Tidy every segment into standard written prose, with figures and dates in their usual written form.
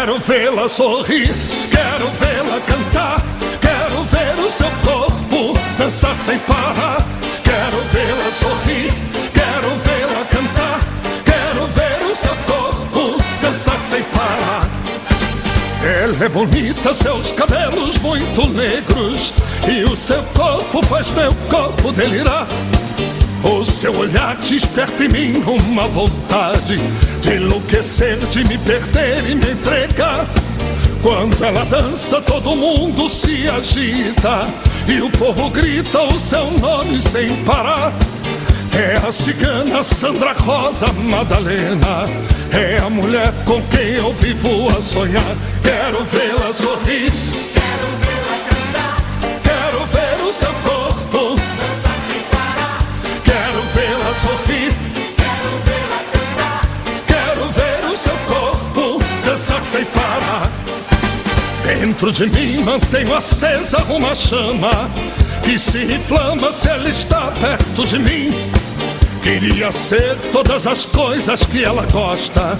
Quero vê-la sorrir, quero vê-la cantar, quero ver o seu corpo dançar sem parar. Quero vê-la sorrir, quero vê-la cantar, quero ver o seu corpo dançar sem parar. Ela é bonita, seus cabelos muito negros, e o seu corpo faz meu corpo delirar. O seu olhar desperta em mim uma vontade de enlouquecer, de me perder e me entregar. Quando ela dança, todo mundo se agita e o povo grita o seu nome sem parar. É a cigana Sandra Rosa Madalena, é a mulher com quem eu vivo a sonhar. Quero vê-la sorrir, quero vê-la cantar, quero ver o seu corpo dançar sem parar. Quero vê-la sorrir, Quero vê-la cantar, quero ver o seu corpo dançar sem parar. Dentro de mim mantenho acesa uma chama que se inflama se ela está perto de mim. Queria ser todas as coisas que ela gosta,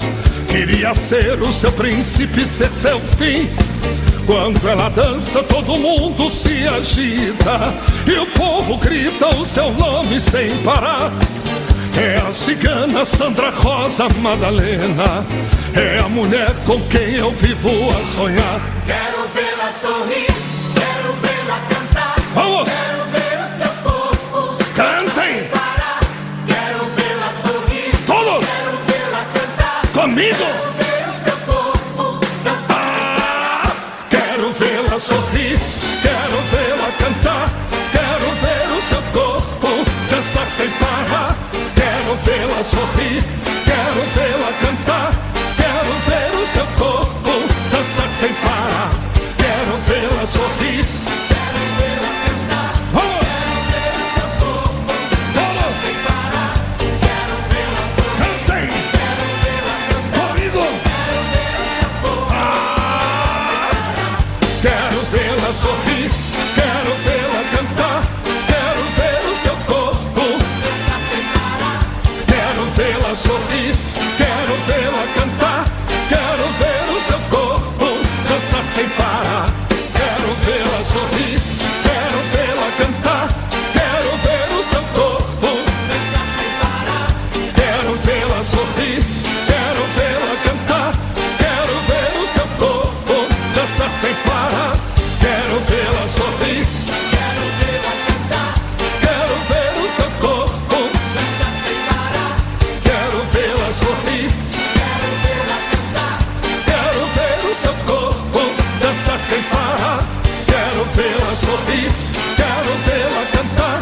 queria ser o seu príncipe, ser seu fim. Quando ela dança, todo mundo se agita e o povo grita o seu nome sem parar. É a cigana Sandra Rosa Madalena, é a mulher com quem eu vivo a sonhar. quero vê-la sorrir, quero vê-la cantar, Vamos! quero ver o seu corpo dançar Cantem! sem parar. Quero vê-la sorrir, Todos! quero vê-la cantar, Comigo! quero ver o seu corpo dançar Quero vê-la sorrir, quero vê-la cantar, quero ver o seu corpo dançar sem parar. Quero vê-la sorrir, quero vê-la cantar, quero ver o seu corpo dançar sem parar. Quero vê-la sorrir, quero vê-la cantar, vamos! quero ver o seu corpo Todos! sem parar. Quero vê-la sorrir, Cantem! quero vê-la cantar, Comigo! quero ver o seu corpo Quero vê-la sorrir, quero vê-la cantar, quero ver o seu corpo dançar sem parar. Quero vê-la sorrir, quero vê-la cantar, quero ver o seu corpo dançar sem parar. Quero vê-la sorrir, quero vê-la cantar, quero ver o seu corpo Dançar sem parar. Quero vê-la sorrir, quero vê-la cantar, quero ver o seu corpo dançar sem parar. Quero vê-la sorrir, Quero vê-la cantar, quero ver o seu corpo dançar sem parar. Quero vê-la sorrir, Quero vê-la cantar, quero ver o seu corpo dançar sem parar. Quero vê-la sorrir, quero vê-la cantar,